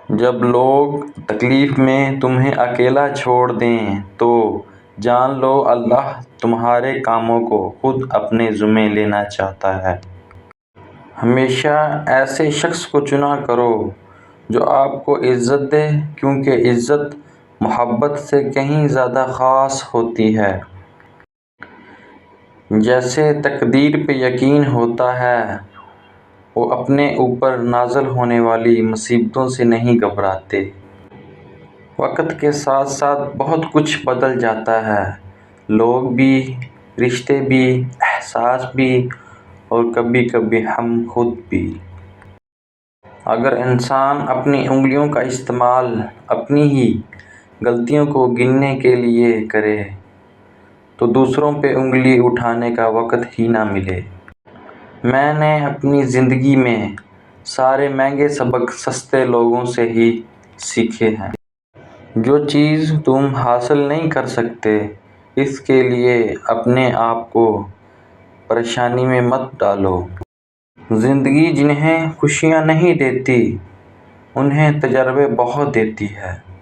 جب لوگ تکلیف میں تمہیں اکیلا چھوڑ دیں تو جان لو اللہ تمہارے کاموں کو خود اپنے ذمے لینا چاہتا ہے۔ ہمیشہ ایسے شخص کو چنا کرو جو آپ کو عزت دے، کیونکہ عزت محبت سے کہیں زیادہ خاص ہوتی ہے۔ جیسے تقدیر پہ یقین ہوتا ہے، وہ اپنے اوپر نازل ہونے والی مصیبتوں سے نہیں گھبراتے۔ وقت کے ساتھ ساتھ بہت کچھ بدل جاتا ہے، لوگ بھی، رشتے بھی، احساس بھی، اور کبھی کبھی ہم خود بھی۔ اگر انسان اپنی انگلیوں کا استعمال اپنی ہی غلطیوں کو گننے کے لیے کرے تو دوسروں پہ انگلی اٹھانے کا وقت ہی نہ ملے۔ میں نے اپنی زندگی میں سارے مہنگے سبق سستے لوگوں سے ہی سیکھے ہیں۔ جو چیز تم حاصل نہیں کر سکتے، اس کے لیے اپنے آپ کو پریشانی میں مت ڈالو۔ زندگی جنہیں خوشیاں نہیں دیتی، انہیں تجربے بہت دیتی ہے۔